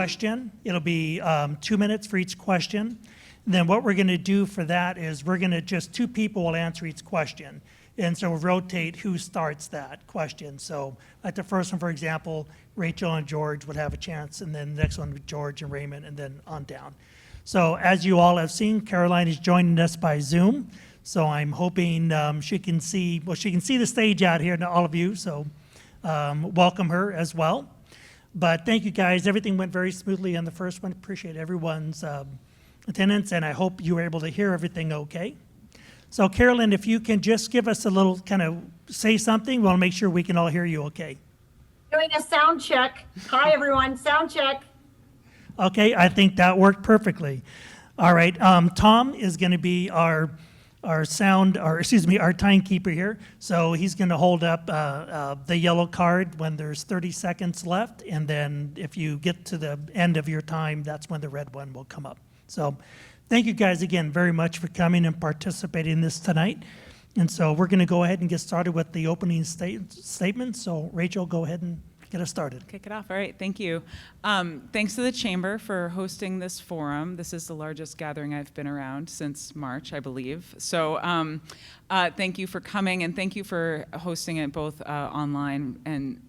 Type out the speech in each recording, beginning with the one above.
question. It'll be 2 minutes for each question. And then what we're going to do for that is we're going to just 2 people will answer each question. And so we'll rotate who starts that question. So like the first one, for example, Rachel and George would have a chance, and then the next one with George and Raymond, and then on down. So as you all have seen, Caroline is joining us by Zoom. So I'm hoping she can see the stage out here to all of you. So welcome her as well. But thank you guys. Everything went very smoothly on the first one. Appreciate everyone's attendance, and I hope you were able to hear everything okay. So Carolyn, if you can just give us a little kind of say something, we'll make sure we can all hear you okay. Doing a sound check. Hi everyone, sound check. Okay, I think that worked perfectly. All right, Tom is going to be our timekeeper here. So he's going to hold up the yellow card when there's 30 seconds left, and then if you get to the end of your time, that's when the red one will come up. So thank you guys again very much for coming and participating in this tonight. And so we're going to go ahead and get started with the opening statement. So Rachel, go ahead and get us started. Kick it off. All right, thank you. Thanks to the Chamber for hosting this forum. This is the largest gathering I've been around since March, I believe. So thank you for coming, and thank you for hosting it both online and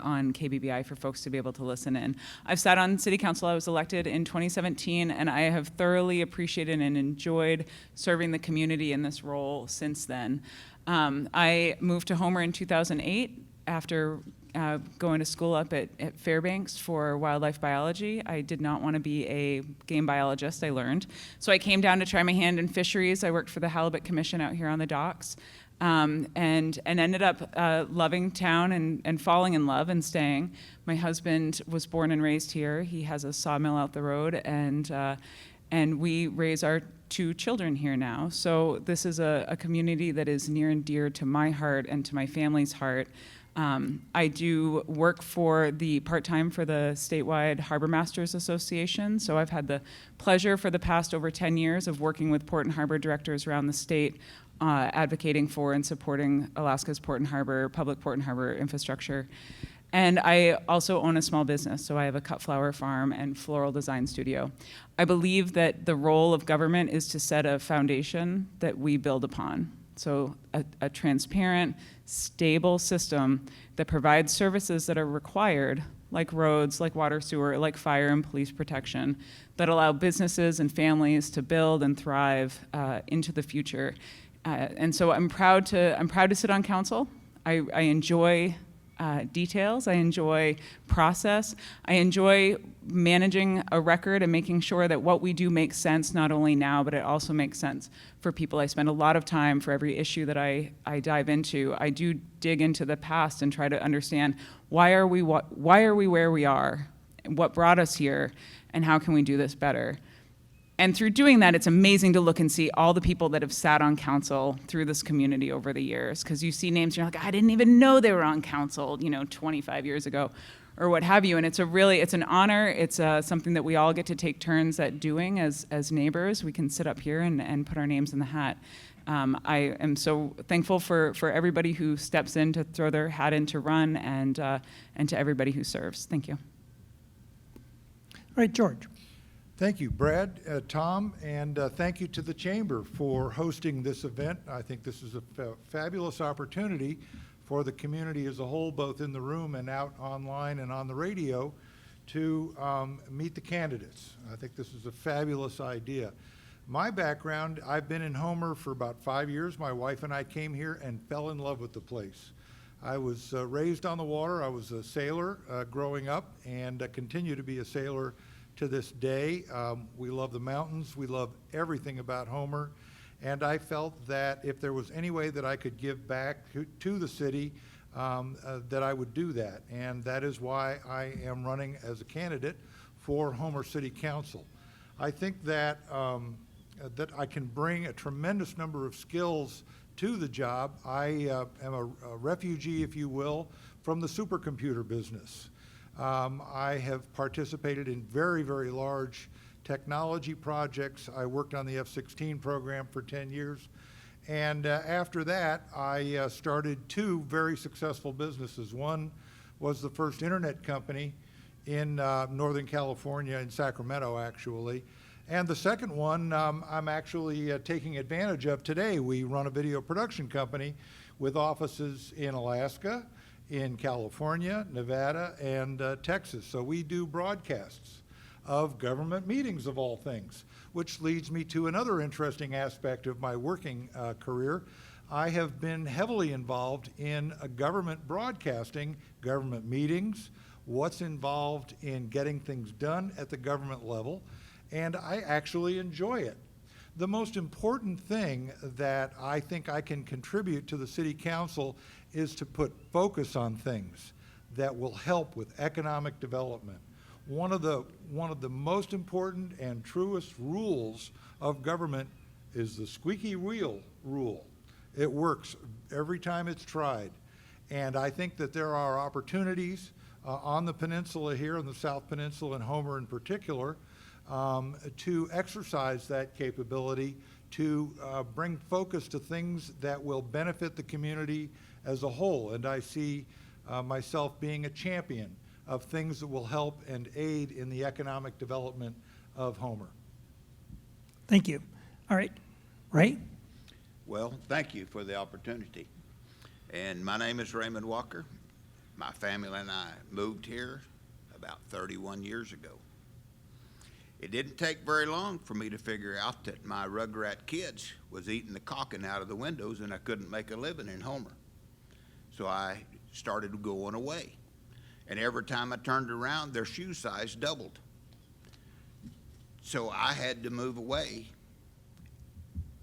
on KBBI for folks to be able to listen in. I've sat on City Council. I was elected in 2017, and I have thoroughly appreciated and enjoyed serving the community in this role since then. I moved to Homer in 2008 after going to school up at Fairbanks for wildlife biology. I did not want to be a game biologist, I learned. So I came down to try my hand in fisheries. I worked for the Halibut Commission out here on the docks. And ended up loving town and falling in love and staying. My husband was born and raised here. He has a sawmill out the road, and we raise our 2 children here now. So this is a community that is near and dear to my heart and to my family's heart. I do work for part-time for the statewide Harbor Masters Association. So I've had the pleasure for the past over 10 years of working with port and harbor directors around the state, advocating for and supporting Alaska's port and harbor, public port and harbor infrastructure. And I also own a small business, so I have a cut flower farm and floral design studio. I believe that the role of government is to set a foundation that we build upon. So a transparent, stable system that provides services that are required, like roads, like water, sewer, like fire and police protection, that allow businesses and families to build and thrive into the future. And so I'm proud to sit on council. I enjoy details. I enjoy process. I enjoy managing a record and making sure that what we do makes sense not only now, but it also makes sense for people. I spend a lot of time for every issue that I dive into. I do dig into the past and try to understand why are we where we are, what brought us here, and how can we do this better. And through doing that, it's amazing to look and see all the people that have sat on council through this community over the years, because you see names and you're like, I didn't even know they were on council, 25 years ago, or what have you. And it's an honor. It's something that we all get to take turns at doing as neighbors. We can sit up here and put our names in the hat. I am so thankful for everybody who steps in to throw their hat in to run, and to everybody who serves. Thank you. All right, George. Thank you, Brad, Tom, and thank you to the Chamber for hosting this event. I think this is a fabulous opportunity for the community as a whole, both in the room and out online and on the radio, to meet the candidates. I think this is a fabulous idea. My background, I've been in Homer for about 5 years. My wife and I came here and fell in love with the place. I was raised on the water. I was a sailor growing up, and continue to be a sailor to this day. We love the mountains. We love everything about Homer. And I felt that if there was any way that I could give back to the city, that I would do that. And that is why I am running as a candidate for Homer City Council. I think that, that I can bring a tremendous number of skills to the job. I am a refugee, if you will, from the supercomputer business. I have participated in very, very large technology projects. I worked on the F-16 program for 10 years. And after that, I started 2 very successful businesses. One was the first internet company in Northern California, in Sacramento, actually. And the second one I'm actually taking advantage of today. We run a video production company with offices in Alaska, in California, Nevada, and Texas. So we do broadcasts of government meetings of all things, which leads me to another interesting aspect of my working career. I have been heavily involved in government broadcasting, government meetings, what's involved in getting things done at the government level, and I actually enjoy it. The most important thing that I think I can contribute to the City Council is to put focus on things that will help with economic development. One of the most important and truest rules of government is the squeaky wheel rule. It works every time it's tried. And I think that there are opportunities on the peninsula here, on the South Peninsula and Homer in particular, to exercise that capability to bring focus to things that will benefit the community as a whole. And I see myself being a champion of things that will help and aid in the economic development of Homer. Thank you. All right, Ray? Well, thank you for the opportunity. And my name is Raymond Walker. My family and I moved here about 31 years ago. It didn't take very long for me to figure out that my rugrat kids was eating the caulking out of the windows and I couldn't make a living in Homer. So I started going away. And every time I turned around, their shoe size doubled. So I had to move away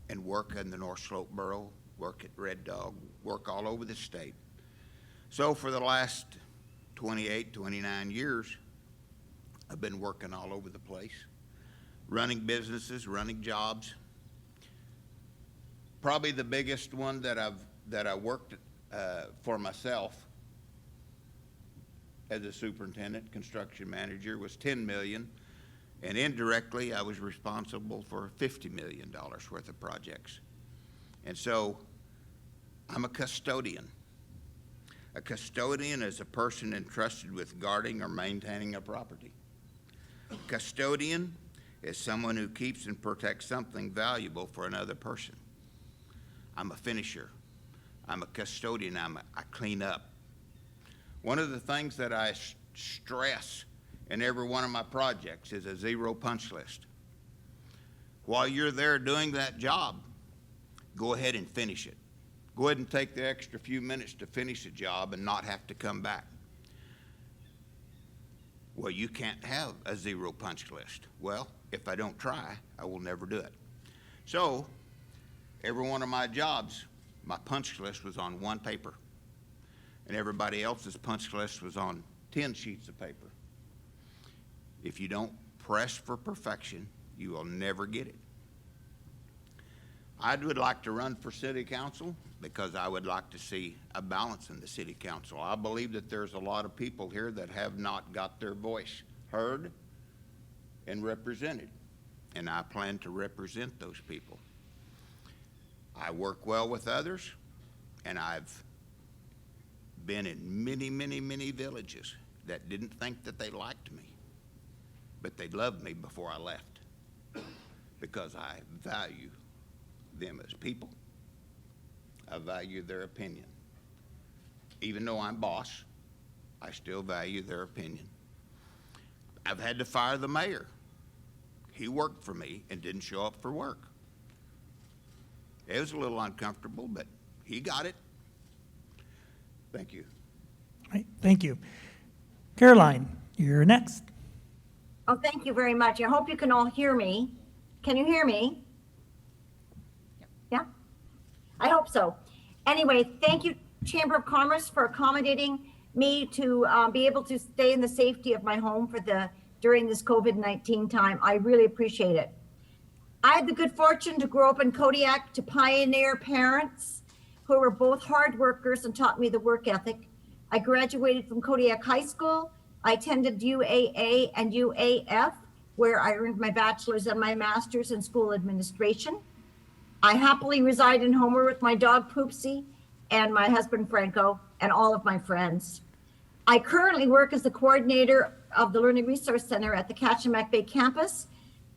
and work in the North Slope Borough, work at Red Dog, work all over the state. So for the last 28, 29 years, I've been working all over the place, running businesses, running jobs. Probably the biggest one that I worked for myself as a superintendent, construction manager, was $10 million, and indirectly I was responsible for $50 million worth of projects. And so I'm a custodian. A custodian is a person entrusted with guarding or maintaining a property. Custodian is someone who keeps and protects something valuable for another person. I'm a finisher. I'm a custodian. I clean up. One of the things that I stress in every one of my projects is a zero punch list. While you're there doing that job, go ahead and finish it. Go ahead and take the extra few minutes to finish the job and not have to come back. Well, you can't have a zero punch list. Well, if I don't try, I will never do it. So, every one of my jobs, my punch list was on one paper, and everybody else's punch list was on 10 sheets of paper. If you don't press for perfection, you will never get it. I would like to run for city council because I would like to see a balance in the city council. I believe that there's a lot of people here that have not got their voice heard and represented, and I plan to represent those people. I work well with others, and I've been in many, many, many villages that didn't think that they liked me, but they loved me before I left because I value them as people. I value their opinion. Even though I'm boss, I still value their opinion. I've had to fire the mayor. He worked for me and didn't show up for work. It was a little uncomfortable, but he got it. Thank you. All right, thank you. Caroline, you're next. Oh, thank you very much. I hope you can all hear me. Can you hear me? Yeah? I hope so. Anyway, thank you, Chamber of Commerce, for accommodating me to be able to stay in the safety of my home during this COVID-19 time. I really appreciate it. I had the good fortune to grow up in Kodiak to pioneer parents who were both hard workers and taught me the work ethic. I graduated from Kodiak High School. I attended UAA and UAF, where I earned my bachelor's and my master's in school administration. I happily reside in Homer with my dog Poopsie and my husband Franco and all of my friends. I currently work as the coordinator of the Learning Resource Center at the Kachemak Bay campus.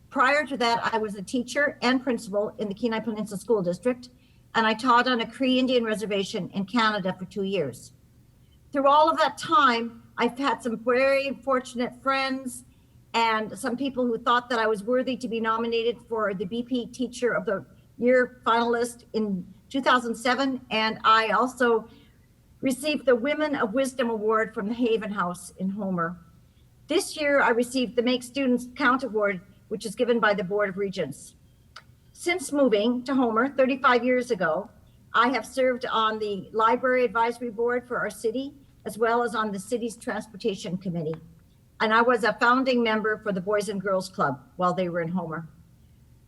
Prior to that, I was a teacher and principal in the Kenai Peninsula School District, and I taught on a Cree Indian reservation in Canada for 2 years. Through all of that time, I've had some very fortunate friends and some people who thought that I was worthy to be nominated for the BP Teacher of the Year finalist in 2007. And I also received the Women of Wisdom Award from the Haven House in Homer. This year, I received the Make Students Count Award, which is given by the Board of Regents. Since moving to Homer 35 years ago, I have served on the Library Advisory Board for our city, as well as on the city's Transportation Committee. And I was a founding member for the Boys and Girls Club while they were in Homer.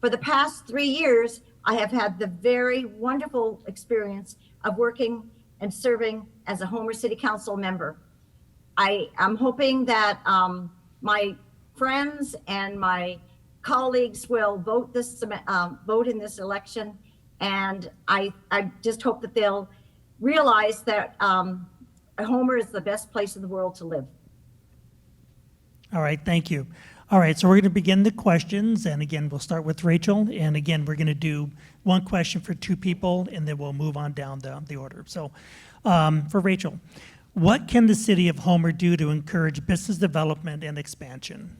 For the past 3 years, I have had the very wonderful experience of working and serving as a Homer City Council member. I am hoping that my friends and my colleagues will vote in this election, and I just hope that they'll realize that Homer is the best place in the world to live. All right, thank you. All right, so we're going to begin the questions, and again, we'll start with Rachel, and again, we're going to do one question for 2 people, and then we'll move on down the order. So for Rachel, what can the city of Homer do to encourage business development and expansion?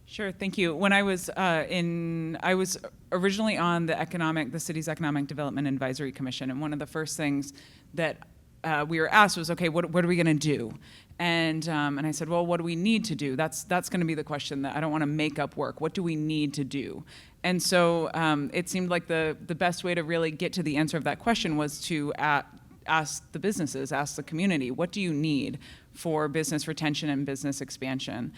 Sure, thank you. When I was I was originally on the city's Economic Development Advisory Commission, and one of the first things that we were asked was, okay, what are we going to do? And I said, well, what do we need to do? That's going to be the question. That I don't want to make up work. What do we need to do? And so it seemed like the best way to really get to the answer of that question was to ask the businesses, ask the community, what do you need for business retention and business expansion?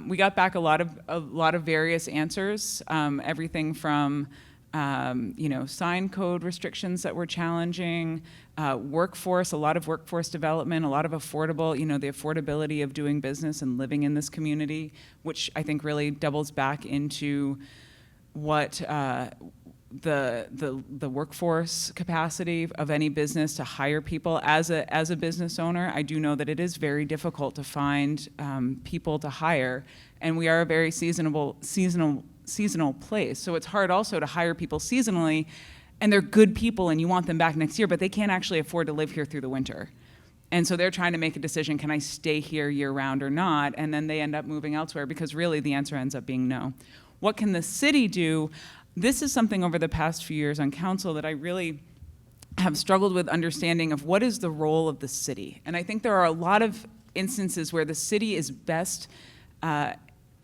We got back a lot of various answers, everything from sign code restrictions that were challenging, workforce, a lot of workforce development, a lot of affordable, the affordability of doing business and living in this community, which I think really doubles back into what the workforce capacity of any business to hire people. As a business owner, I do know that it is very difficult to find people to hire, and we are a very seasonal place. So it's hard also to hire people seasonally, and they're good people and you want them back next year, but they can't actually afford to live here through the winter. And so they're trying to make a decision, can I stay here year round or not? And then they end up moving elsewhere because really the answer ends up being no. What can the city do? This is something over the past few years on council that I really have struggled with understanding of what is the role of the city. And I think there are a lot of instances where the city is best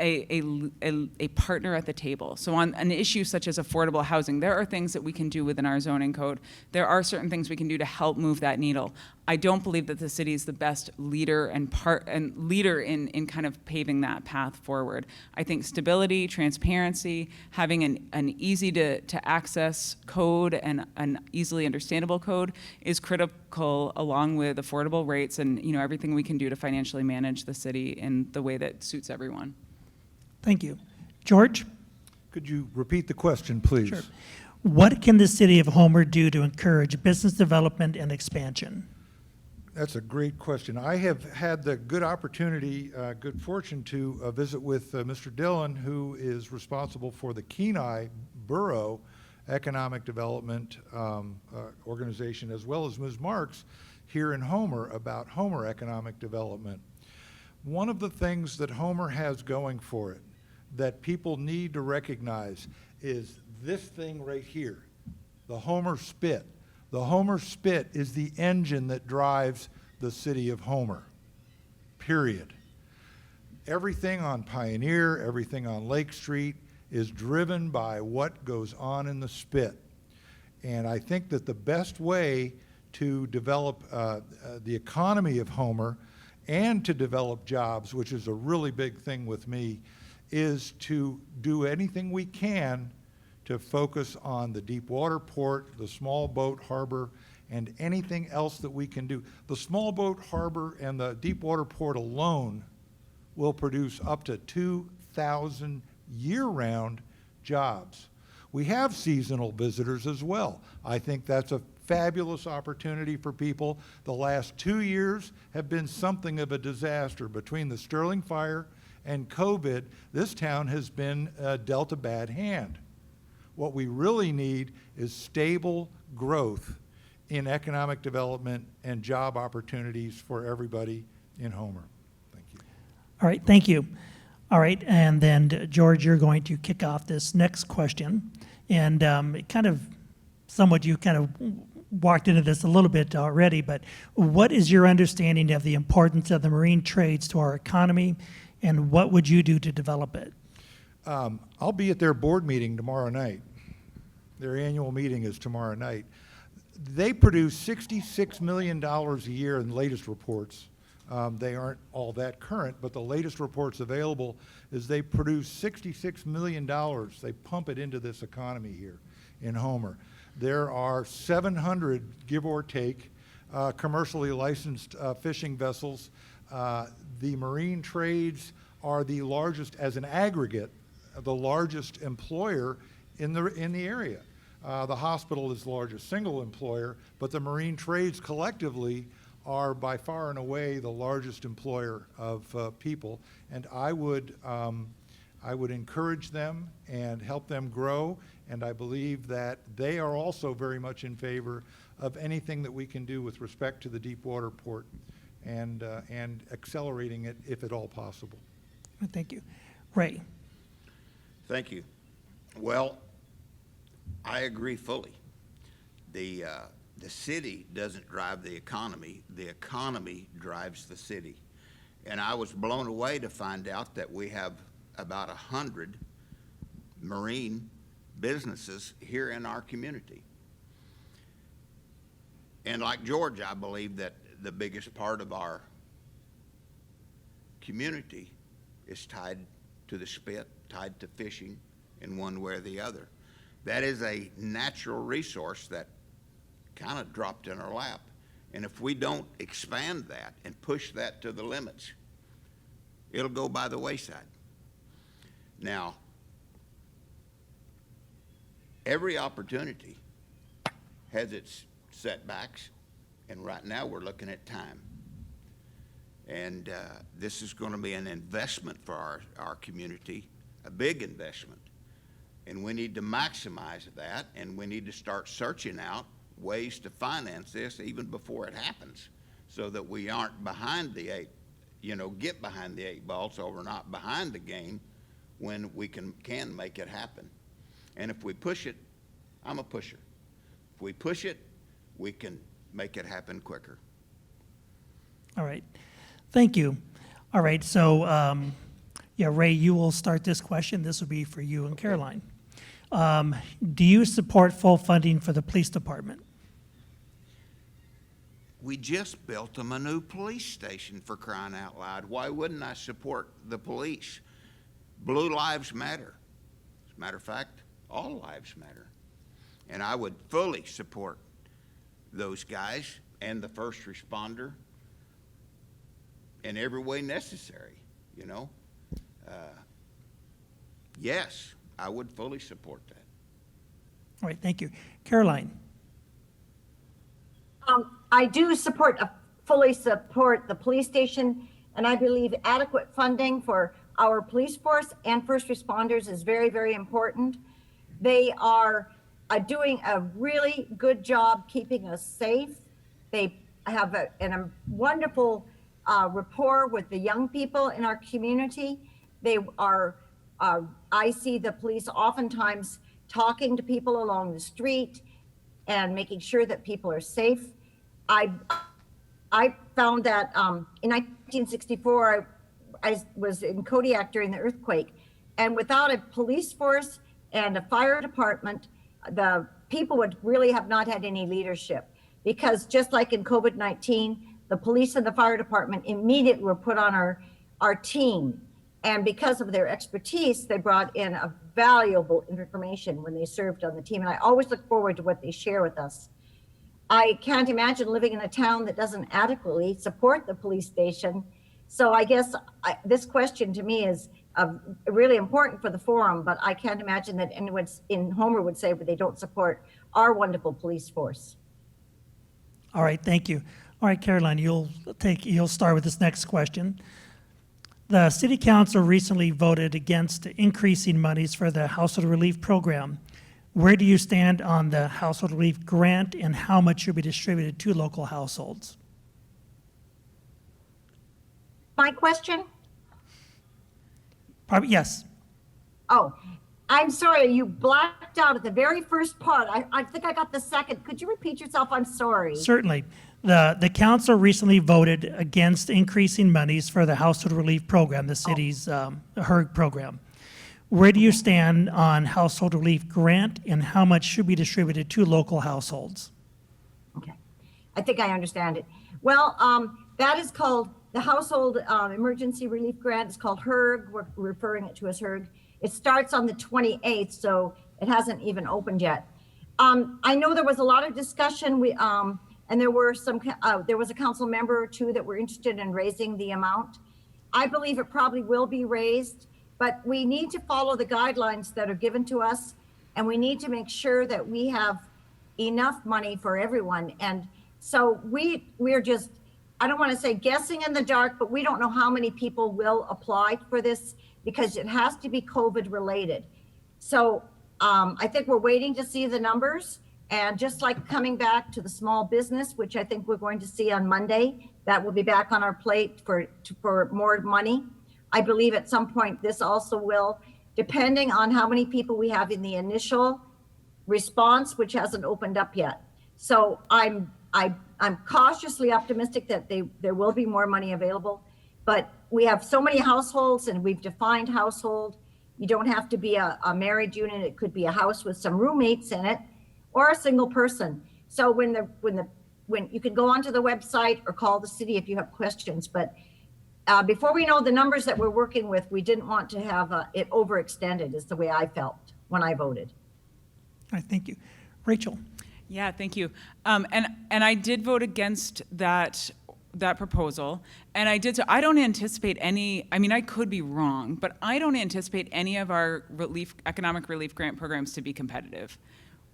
a partner at the table. So on an issue such as affordable housing, there are things that we can do within our zoning code. There are certain things we can do to help move that needle. I don't believe that the city is the best leader and leader in kind of paving that path forward. I think stability, transparency, having an easy to access code and an easily understandable code is critical, along with affordable rates and everything we can do to financially manage the city in the way that suits everyone. Thank you. George? Could you repeat the question, please? Sure. What can the city of Homer do to encourage business development and expansion? That's a great question. I have had the good fortune to visit with Mr. Dillon, who is responsible for the Kenai Borough Economic Development Organization, as well as Ms. Marks here in Homer about Homer economic development. One of the things that Homer has going for it that people need to recognize is this thing right here, the Homer Spit. The Homer Spit is the engine that drives the city of Homer, period. Everything on Pioneer, everything on Lake Street is driven by what goes on in the Spit. And I think that the best way to develop the economy of Homer and to develop jobs, which is a really big thing with me, is to do anything we can to focus on the Deepwater port, the small boat harbor, and anything else that we can do. The small boat harbor and the Deepwater port alone will produce up to 2,000 year-round jobs. We have seasonal visitors as well. I think that's a fabulous opportunity for people. The last 2 years have been something of a disaster. Between the Sterling fire and COVID, this town has been dealt a bad hand. What we really need is stable growth in economic development and job opportunities for everybody in Homer. Thank you. All right, thank you. All right, and then George, you're going to kick off this next question. And it kind of, somewhat you kind of walked into this a little bit already, but what is your understanding of the importance of the marine trades to our economy, and what would you do to develop it? I'll be at their board meeting tomorrow night. Their annual meeting is tomorrow night. They produce $66 million a year in the latest reports. They aren't all that current, but the latest reports available is they produce $66 million. They pump it into this economy here in Homer. There are 700, give or take, commercially licensed fishing vessels. The marine trades are the largest, as an aggregate, the largest employer in the area. The hospital is the largest single employer, but the marine trades collectively are by far and away the largest employer of people. And I would encourage them and help them grow. And I believe that they are also very much in favor of anything that we can do with respect to the Deepwater port and accelerating it if at all possible. Thank you. Ray. Thank you. Well, I agree fully. The city doesn't drive the economy drives the city. And I was blown away to find out that we have about 100 marine businesses here in our community. And like George, I believe that the biggest part of our community is tied to the spit, tied to fishing in one way or the other. That is a natural resource that kind of dropped in our lap. And if we don't expand that and push that to the limits, it'll go by the wayside. Now, every opportunity has its setbacks, and right now we're looking at time. And this is going to be an investment for our community, a big investment. And we need to maximize that, and we need to start searching out ways to finance this even before it happens, so that we aren't behind the get behind the 8 ball, so we're not behind the game when we can make it happen. And if we push it, I'm a pusher. If we push it, we can make it happen quicker. All right. Thank you. All right. So, yeah, Ray, you will start this question. This will be for you and Caroline. Do you support full funding for the police department? We just built them a new police station, for crying out loud. Why wouldn't I support the police? Blue lives matter. As a matter of fact, all lives matter. And I would fully support those guys and the first responder in every way necessary, Yes, I would fully support that. All right. Thank you. Caroline. I do fully support the police station, and I believe adequate funding for our police force and first responders is very, very important. They are doing a really good job keeping us safe. They have a wonderful rapport with the young people in our community. They are, I see the police oftentimes talking to people along the street and making sure that people are safe. I found that in 1964, I was in Kodiak during the earthquake, and without a police force and a fire department, the people would really have not had any leadership, because just like in COVID-19, the police and the fire department immediately were put on our team. And because of their expertise, they brought in a valuable information when they served on the team. And I always look forward to what they share with us. I can't imagine living in a town that doesn't adequately support the police station. So I guess this question to me is really important for the forum, but I can't imagine that anyone in Homer would say that they don't support our wonderful police force. All right, thank you. All right, Caroline, you'll start with this next question. The City Council recently voted against increasing monies for the Household Relief Program. Where do you stand on the Household Relief Grant and how much should be distributed to local households? My question? Probably, yes. Oh, I'm sorry, you blacked out at the very first part. I think I got the second. Could you repeat yourself? I'm sorry. Certainly. The council recently voted against increasing monies for the Household Relief Program, the city's HERG program. Where do you stand on Household Relief Grant and how much should be distributed to local households? Okay, I think I understand it. Well, that is called the Household Emergency Relief Grant. It's called HERG. We're referring it to as HERG. It starts on the 28th, so it hasn't even opened yet. I know there was a lot of discussion. And there were there was a council member or two that were interested in raising the amount. I believe it probably will be raised, but we need to follow the guidelines that are given to us, and we need to make sure that we have enough money for everyone. And so we're just, I don't want to say guessing in the dark, but we don't know how many people will apply for this because it has to be COVID related. So I think we're waiting to see the numbers. And just like coming back to the small business, which I think we're going to see on Monday, that will be back on our plate for more money. I believe at some point this also will, depending on how many people we have in the initial response, which hasn't opened up yet. So I'm cautiously optimistic that there will be more money available, but we have so many households and we've defined household. You don't have to be a married unit. It could be a house with some roommates in it, or a single person. So when you can go onto the website or call the city if you have questions, but before we know the numbers that we're working with, we didn't want to have it overextended is the way I felt when I voted. All right, thank you. Rachel. Yeah, thank you. And I did vote against that proposal, and I did so. I don't anticipate any. I mean, I could be wrong, but I don't anticipate any of our economic relief grant programs to be competitive.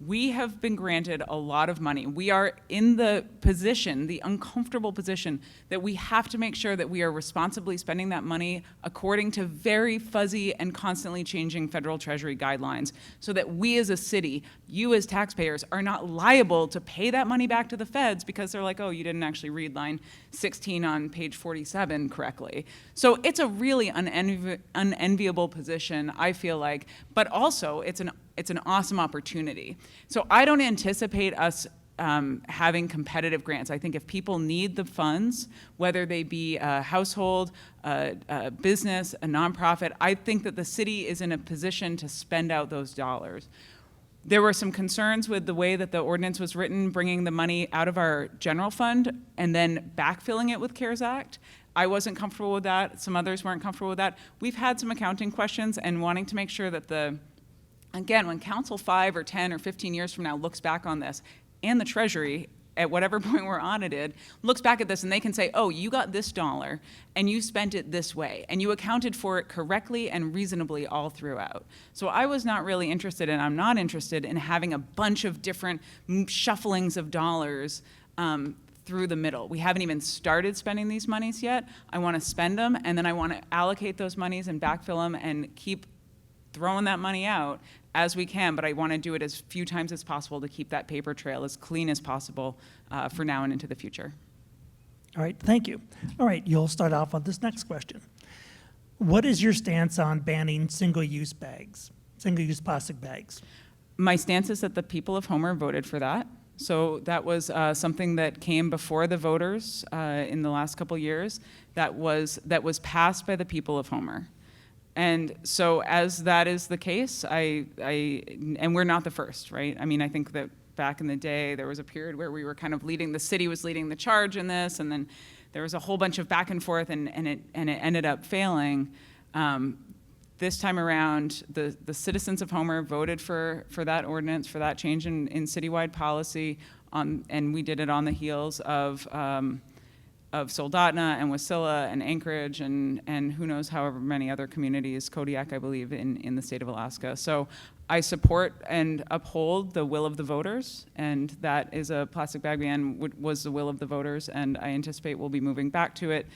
We have been granted a lot of money. We are in the position, the uncomfortable position, that we have to make sure that we are responsibly spending that money according to very fuzzy and constantly changing federal treasury guidelines, so that we as a city, you as taxpayers, are not liable to pay that money back to the feds because they're like, oh, you didn't actually read line 16 on page 47 correctly. So it's a really unenviable position, I feel like, but also it's an awesome opportunity. So I don't anticipate us having competitive grants. I think if people need the funds, whether they be a household, a business, a nonprofit, I think that the city is in a position to spend out those dollars. There were some concerns with the way that the ordinance was written, bringing the money out of our general fund and then backfilling it with CARES Act. I wasn't comfortable with that. Some others weren't comfortable with that. We've had some accounting questions and wanting to make sure that again, when council 5 or 10 or 15 years from now looks back on this, and the Treasury, at whatever point we're audited, looks back at this and they can say, oh, you got this dollar and you spent it this way and you accounted for it correctly and reasonably all throughout. So I was not really interested, and I'm not interested in having a bunch of different shufflings of dollars through the middle. We haven't even started spending these monies yet. I want to spend them, and then I want to allocate those monies and backfill them and keep throwing that money out as we can, but I want to do it as few times as possible to keep that paper trail as clean as possible for now and into the future. All right, thank you. All right, you'll start off on this next question. What is your stance on banning single-use plastic bags? My stance is that the people of Homer voted for that. So that was something that came before the voters in the last couple years that was passed by the people of Homer. And so as that is the case, and we're not the first, right? I mean, I think that back in the day, there was a period where we were kind of the city was leading the charge in this, and then there was a whole bunch of back and forth, and it ended up failing. This time around, the citizens of Homer voted for that ordinance, for that change in citywide policy, and we did it on the heels of Soldotna and Wasilla and Anchorage and who knows however many other communities, Kodiak, I believe, in the state of Alaska. So I support and uphold the will of the voters, and that is a plastic bag ban was the will of the voters, and I anticipate we'll be moving back to it.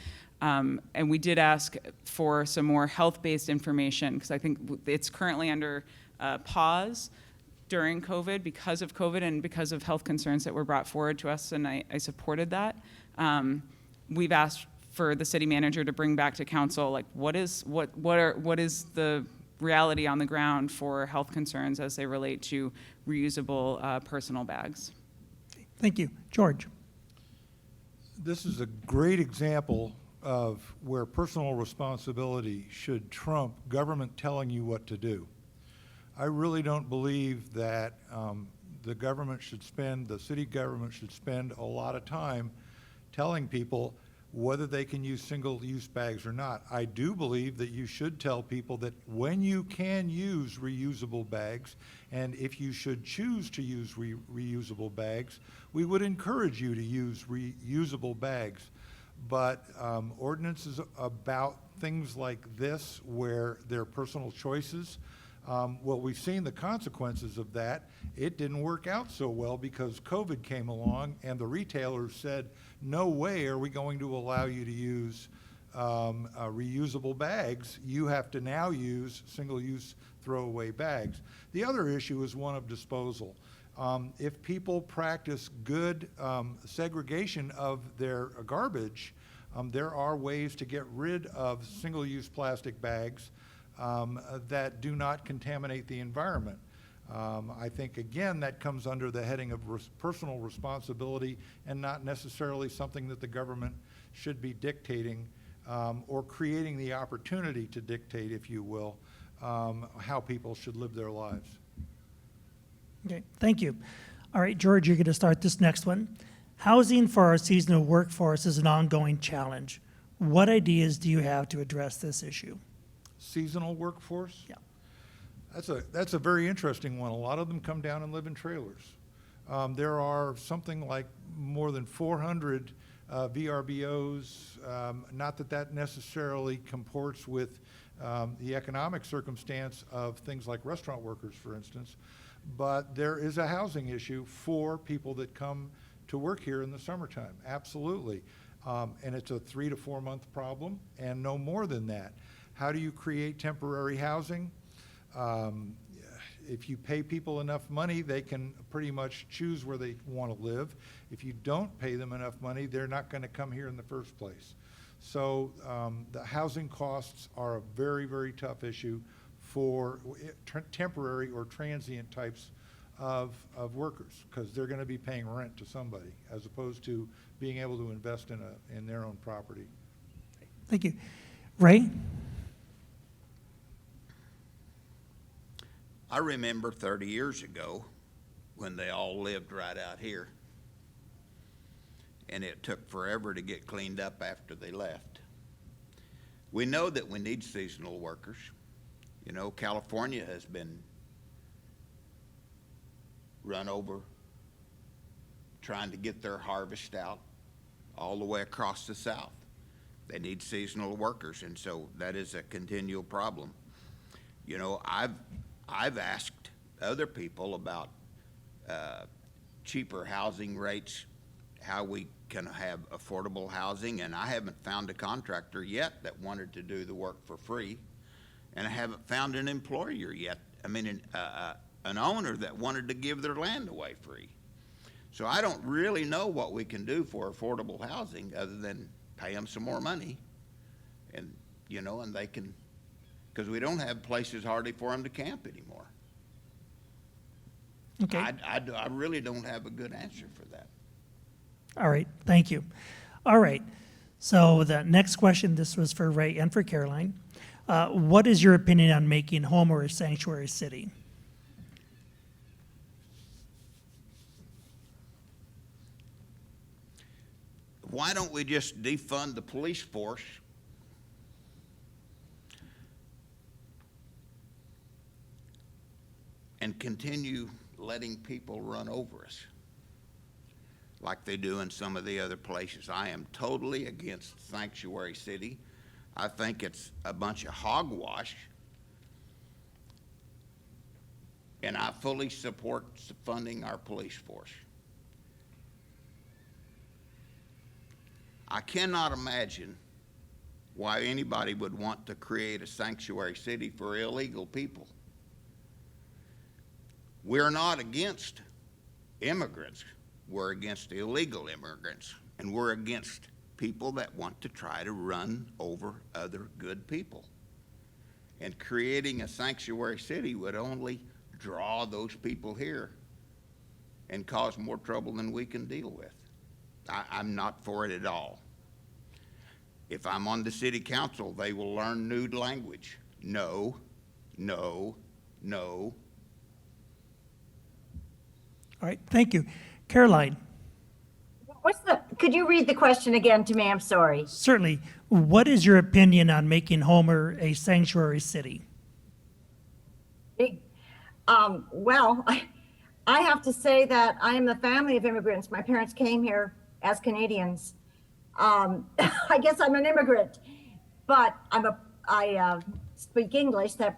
And we did ask for some more health-based information, because I think it's currently under pause during COVID because of COVID and because of health concerns that were brought forward to us, and I supported that. We've asked for the city manager to bring back to council, like, what is the reality on the ground for health concerns as they relate to reusable personal bags. Thank you. George? This is a great example of where personal responsibility should trump government telling you what to do. I really don't believe that the city government should spend a lot of time telling people whether they can use single-use bags or not. I do believe that you should tell people that when you can use reusable bags, and if you should choose to use reusable bags, we would encourage you to use reusable bags. But ordinances about things like this, where they're personal choices, well, we've seen the consequences of that. It didn't work out so well because COVID came along and the retailers said, no way are we going to allow you to use reusable bags. You have to now use single-use throwaway bags. The other issue is one of disposal. If people practice good segregation of their garbage, there are ways to get rid of single-use plastic bags that do not contaminate the environment. I think, again, that comes under the heading of personal responsibility and not necessarily something that the government should be dictating or creating the opportunity to dictate, if you will, how people should live their lives. Okay, thank you. All right, George, you're going to start this next one. Housing for our seasonal workforce is an ongoing challenge. What ideas do you have to address this issue? Seasonal workforce? Yeah. That's a very interesting one. A lot of them come down and live in trailers. There are something like more than 400 VRBOs. Not that that necessarily comports with the economic circumstance of things like restaurant workers, for instance, but there is a housing issue for people that come to work here in the summertime, absolutely. And it's a 3 to 4 month problem and no more than that. How do you create temporary housing? If you pay people enough money, they can pretty much choose where they want to live. If you don't pay them enough money, they're not going to come here in the first place. So the housing costs are a very, very tough issue for temporary or transient types of workers, because they're going to be paying rent to somebody as opposed to being able to invest in their own property. Thank you. Ray? I remember 30 years ago when they all lived right out here, and it took forever to get cleaned up after they left. We know that we need seasonal workers. You know, California has been run over trying to get their harvest out all the way across the South. They need seasonal workers, and so that is a continual problem. You know, I've asked other people about cheaper housing rates, how we can have affordable housing, and I haven't found a contractor yet that wanted to do the work for free, and I haven't found an employer yet, an owner that wanted to give their land away free. So I don't really know what we can do for affordable housing other than pay them some more money, and, you know, and they can, because we don't have places hardly for them to camp anymore. Okay. I really don't have a good answer for that. All right, thank you. All right, so the next question, this was for Ray and for Caroline. What is your opinion on making Homer a sanctuary city? Why don't we just defund the police force and continue letting people run over us like they do in some of the other places? I am totally against sanctuary city. I think it's a bunch of hogwash. and I fully support funding our police force. I cannot imagine why anybody would want to create a sanctuary city for illegal people. We're not against immigrants. We're against illegal immigrants, and we're against people that want to try to run over other good people. And creating a sanctuary city would only draw those people here and cause more trouble than we can deal with. I'm not for it at all. If I'm on the city council, they will learn new language. No, no, no. All right, thank you. Caroline, Could you read the question again to me? I'm sorry. certainly, what is your opinion on making Homer a sanctuary city? Well, I have to say that I am the family of immigrants. My parents came here as Canadians. I guess I'm an immigrant, but I speak English. That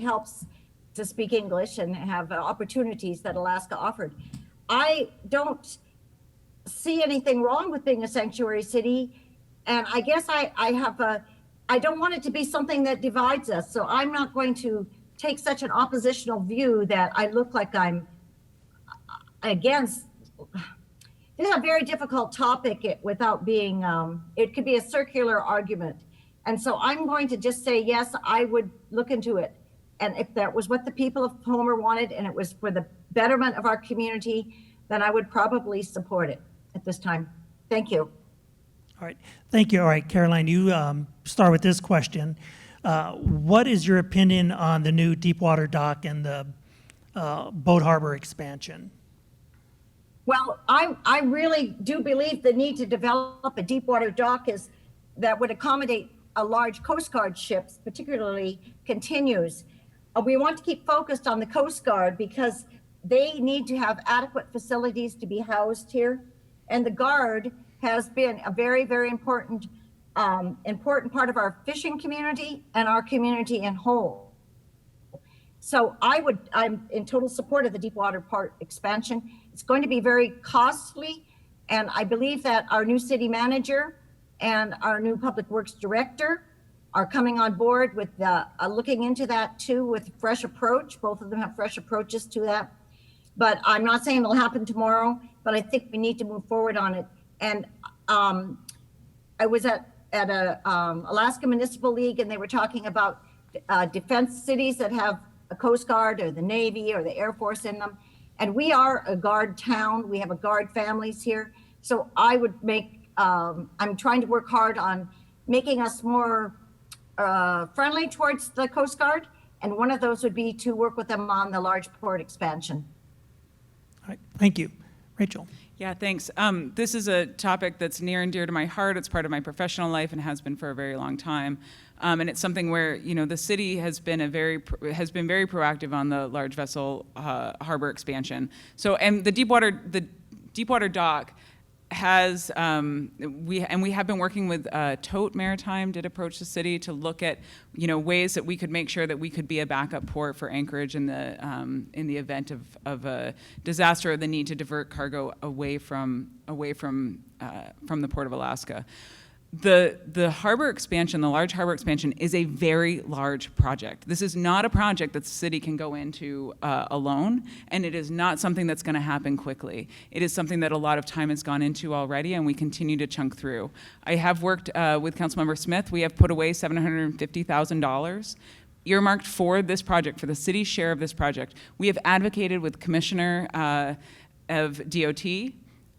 helps to speak English and have opportunities that Alaska offered. I don't see anything wrong with being a sanctuary city, and I guess I don't want it to be something that divides us. So I'm not going to take such an oppositional view that I look like I'm against. This is a very difficult topic without being, it could be a circular argument. And so I'm going to just say, yes, I would look into it. And if that was what the people of Homer wanted and it was for the betterment of our community, then I would probably support it at this time. Thank you. All right, thank you. All right, Caroline, you start with this question. What is your opinion on the new Deepwater dock and the boat harbor expansion? Well, I really do believe the need to develop a deepwater dock that would accommodate a large Coast Guard ships, particularly continues. We want to keep focused on the Coast Guard because they need to have adequate facilities to be housed here. And the Guard has been a very, very important part of our fishing community and our community in whole. So I'm in total support of the Deepwater part expansion. It's going to be very costly, and I believe that our new city manager and our new public works director are coming on board with looking into that too with a fresh approach. Both of them have fresh approaches to that. But I'm not saying it'll happen tomorrow, but I think we need to move forward on it. And I was at a Alaska Municipal League, and they were talking about defense cities that have a Coast Guard or the Navy or the Air Force in them. And we are a Guard town. We have a Guard families here. So I would I'm trying to work hard on making us more friendly towards the Coast Guard. And one of those would be to work with them on the large port expansion. All right, thank you. Rachel. Yeah, thanks. This is a topic that's near and dear to my heart. It's part of my professional life and has been for a very long time. And it's something where, the city has been very proactive on the large vessel harbor expansion. So, and the Deepwater dock has we have been working with Tote Maritime did approach the city to look at ways that we could make sure that we could be a backup port for Anchorage in the event of a disaster or the need to divert cargo away from the Port of Alaska. The harbor expansion, the large harbor expansion, is a very large project. This is not a project that the city can go into alone, and it is not something that's going to happen quickly. It is something that a lot of time has gone into already, and we continue to chunk through. I have worked with Councilmember Smith. We have put away $750,000 earmarked for this project, for the city's share of this project. We have advocated with Commissioner of DOT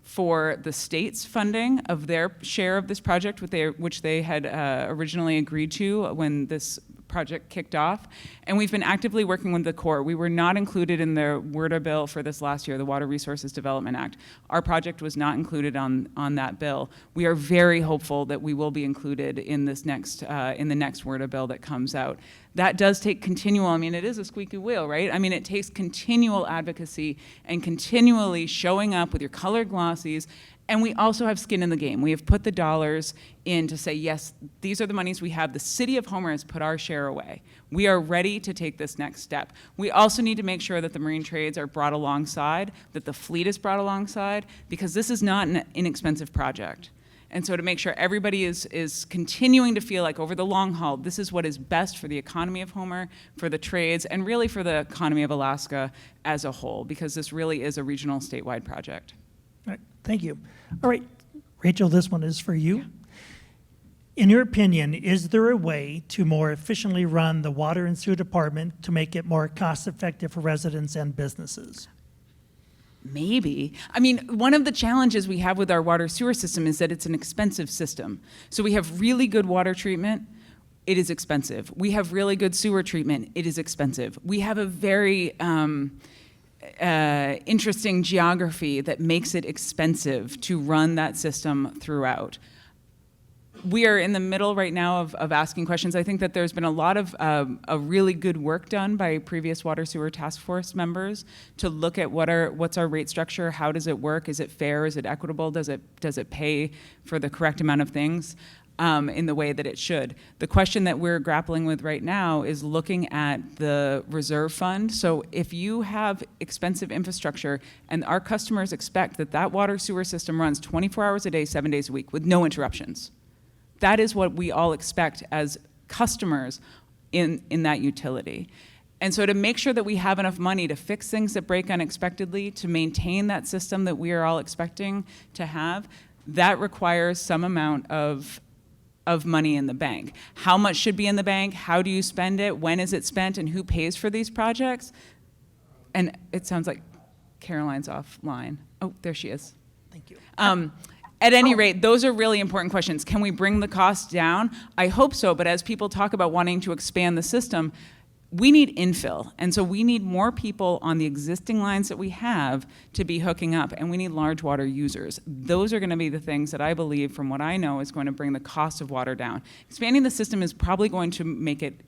for the state's funding of their share of this project, which they had originally agreed to when this project kicked off. And we've been actively working with the Corps. We were not included in the WRDA bill for this last year, the Water Resources Development Act. Our project was not included on that bill. We are very hopeful that we will be included in this next in the next WRDA bill that comes out. That does take continual, I mean, it is a squeaky wheel, right? I mean, it takes continual advocacy and continually showing up with your colored glossies. And we also have skin in the game. We have put the dollars in to say, yes, these are the monies we have. The city of Homer has put our share away. We are ready to take this next step. We also need to make sure that the marine trades are brought alongside, that the fleet is brought alongside, because this is not an inexpensive project. And so to make sure everybody is continuing to feel like over the long haul, this is what is best for the economy of Homer, for the trades, and really for the economy of Alaska as a whole, because this really is a regional statewide project. All right, thank you. All right, Rachel, this one is for you. In your opinion, is there a way to more efficiently run the water and sewer department to make it more cost-effective for residents and businesses? Maybe. I mean, one of the challenges we have with our water sewer system is that it's an expensive system. So we have really good water treatment, it is expensive. We have really good sewer treatment, it is expensive. We have a very interesting geography that makes it expensive to run that system throughout. We are in the middle right now of asking questions. I think that there's been a lot of a really good work done by previous water sewer task force members to look at what's our rate structure, how does it work, is it fair, is it equitable, does it pay for the correct amount of things in the way that it should. The question that we're grappling with right now is looking at the reserve fund. So if you have expensive infrastructure and our customers expect that that water sewer system runs 24 hours a day, 7 days a week with no interruptions, that is what we all expect as customers in that utility. And so to make sure that we have enough money to fix things that break unexpectedly, to maintain that system that we are all expecting to have, that requires some amount of money in the bank. How much should be in the bank? How do you spend it? When is it spent? And who pays for these projects? And it sounds like Caroline's offline. Oh, there she is. Thank you. At any rate, those are really important questions. Can we bring the cost down? I hope so, but as people talk about wanting to expand the system, we need infill. And so we need more people on the existing lines that we have to be hooking up, and we need large water users. Those are going to be the things that I believe, from what I know, is going to bring the cost of water down. Expanding the system is probably going to make it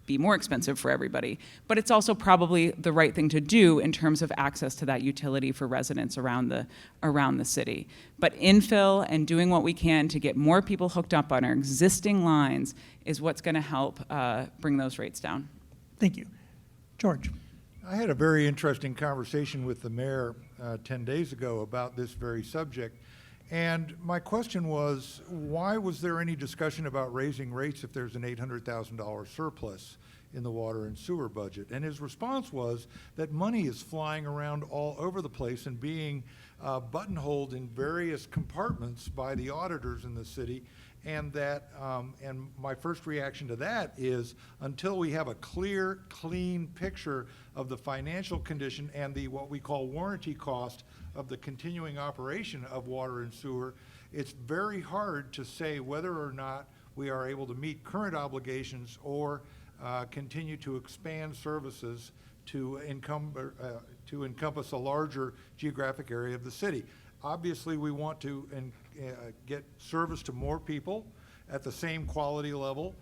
be more expensive for everybody, but it's also probably the right thing to do in terms of access to that utility for residents around the city. But infill and doing what we can to get more people hooked up on our existing lines is what's going to help bring those rates down. Thank you. George. I had a very interesting conversation with the mayor 10 days ago about this very subject. And my question was, why was there any discussion about raising rates if there's an $800,000 surplus in the water and sewer budget? And his response was that money is flying around all over the place and being buttonholed in various compartments by the auditors in the city. And that, and my first reaction to that is, until we have a clear, clean picture of the financial condition and the what we call warranty cost of the continuing operation of water and sewer, it's very hard to say whether or not we are able to meet current obligations or continue to expand services to encompass a larger geographic area of the city. Obviously, we want to get service to more people at the same quality level,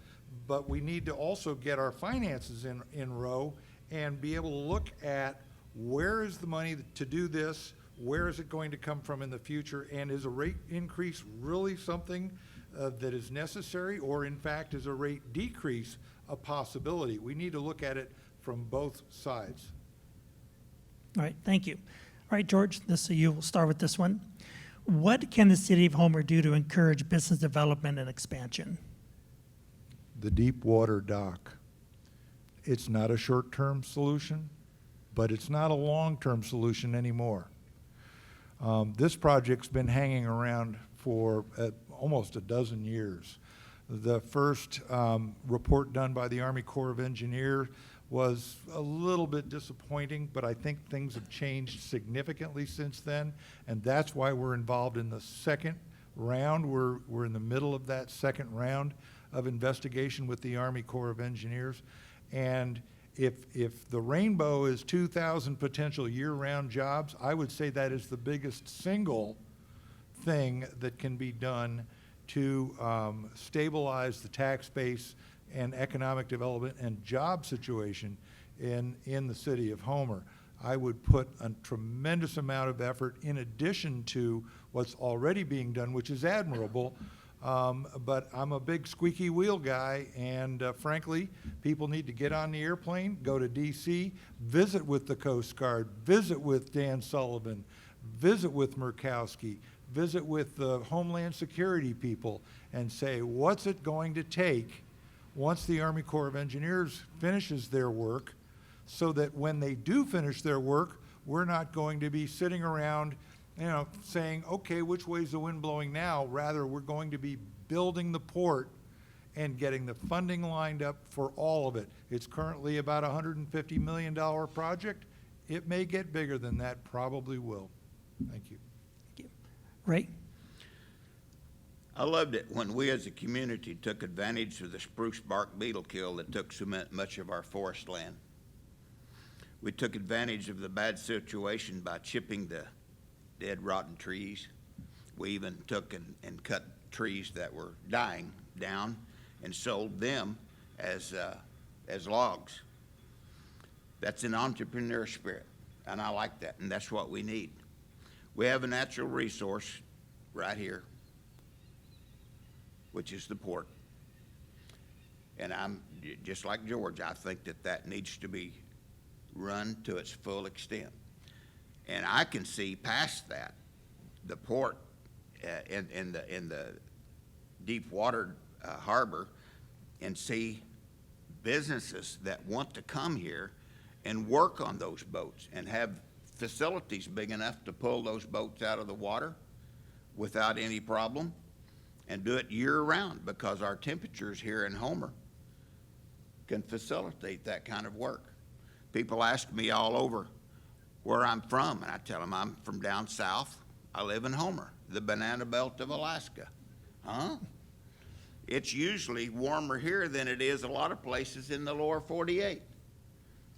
but we need to also get our finances in row and be able to look at where is the money to do this, where is it going to come from in the future, and is a rate increase really something that is necessary, or in fact is a rate decrease a possibility? We need to look at it from both sides. All right, thank you. All right, George, you will start with this one. What can the city of Homer do to encourage business development and expansion? The Deepwater dock. It's not a short-term solution, but it's not a long-term solution anymore. This project's been hanging around for almost a dozen years. The first report done by the Army Corps of Engineers was a little bit disappointing, but I think things have changed significantly since then, and that's why we're involved in the second round. We're in the middle of that second round of investigation with the Army Corps of Engineers, and if the rainbow is 2,000 potential year-round jobs, I would say that is the biggest single thing that can be done to stabilize the tax base and economic development and job situation in the city of Homer. I would put a tremendous amount of effort in addition to what's already being done, which is admirable. But I'm a big squeaky wheel guy, and frankly, people need to get on the airplane, go to DC, visit with the Coast Guard, visit with Dan Sullivan, visit with Murkowski, visit with the Homeland Security people, and say, what's it going to take once the Army Corps of Engineers finishes their work, so that when they do finish their work, we're not going to be sitting around, saying, okay, which way's the wind blowing now? Rather, we're going to be building the port and getting the funding lined up for all of it. It's currently about a $150 million project. It may get bigger than that, probably will. Thank you. Ray? I loved it when we as a community took advantage of the spruce bark beetle kill that took so much of our forest land. We took advantage of the bad situation by chipping the dead, rotten trees. We even took and cut trees that were dying down and sold them as logs. That's an entrepreneur spirit, and I like that, and that's what we need. We have a natural resource right here, which is the port. And I'm just like George, I think that needs to be run to its full extent. And I can see past that, the port in the Deepwater harbor, and see businesses that want to come here and work on those boats and have facilities big enough to pull those boats out of the water without any problem, and do it year-round, because our temperatures here in Homer can facilitate that kind of work. People ask me all over where I'm from, and I tell them I'm from down south. I live in Homer, the banana belt of Alaska. Huh? It's usually warmer here than it is a lot of places in the lower 48.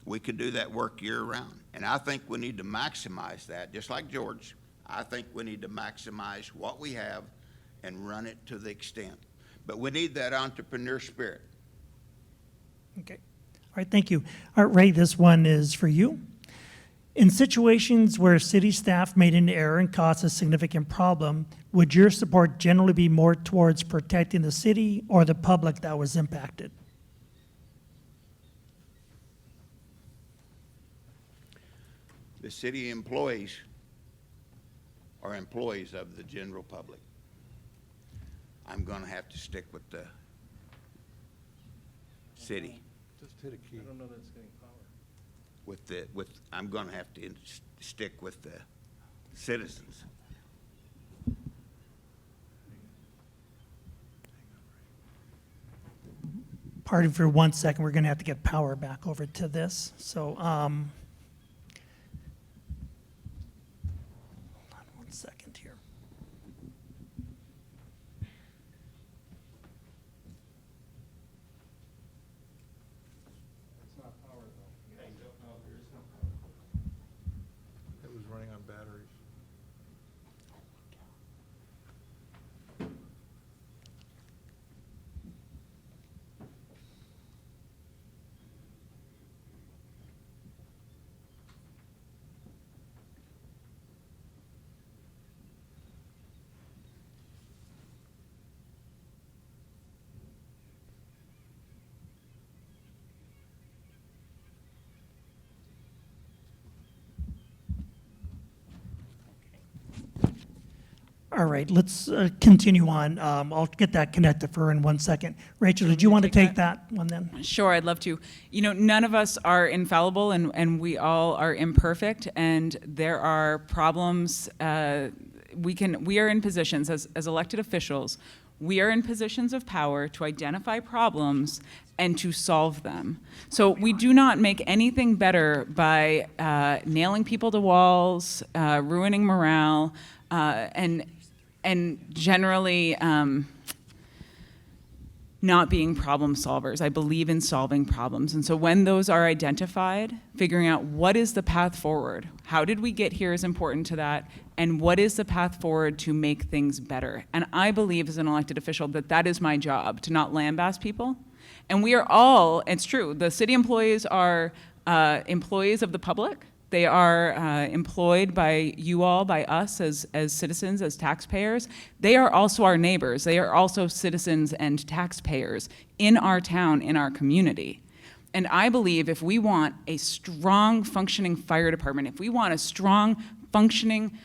We could do that work year-round, and I think we need to maximize that, just like George. I think we need to maximize what we have and run it to the extent. But we need that entrepreneur spirit. Okay. All right, thank you. All right, Ray, this one is for you. In situations where city staff made an error and caused a significant problem, would your support generally be more towards protecting the city or the public that was impacted? The city employees are employees of the general public. I'm going to have to stick with the city. Just hit a key. I don't know that it's getting power. I'm going to have to stick with the citizens. Pardon for 1 second, we're gonna have to get power back over to this. So, hold on 1 second here. It's not power though. No, there is no power. It was running on batteries. All right, let's continue on. I'll get that connected for her in 1 second. Rachel, did you want to take that one then? Sure, I'd love to. You know, none of us are infallible, and we all are imperfect, and there are problems. We are in positions as elected officials. We are in positions of power to identify problems and to solve them. So we do not make anything better by nailing people to walls, ruining morale, and generally not being problem solvers. I believe in solving problems. And so when those are identified, figuring out what is the path forward, how did we get here is important to that, and what is the path forward to make things better. And I believe as an elected official that that is my job, to not lambast people, And we are all, it's true, the city employees are employees of the public. They are employed by you all, by us as citizens, as taxpayers. They are also our neighbors. They are also citizens and taxpayers in our town, in our community. And I believe if we want a strong functioning fire department, if we want a strong functioning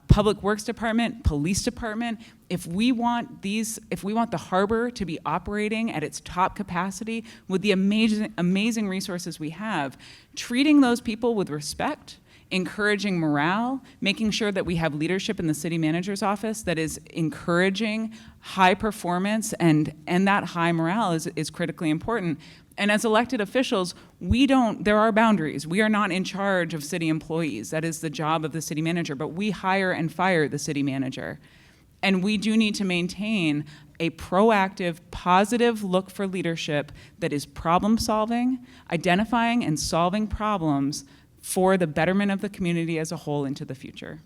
public works department, police department, if we want the harbor to be operating at its top capacity with the amazing resources we have, treating those people with respect, encouraging morale, making sure that we have leadership in the city manager's office that is encouraging high performance, and that high morale is critically important. And as elected officials, there are boundaries. We are not in charge of city employees. That is the job of the city manager, but we hire and fire the city manager. And we do need to maintain a proactive, positive look for leadership that is problem solving, identifying and solving problems for the betterment of the community as a whole into the future.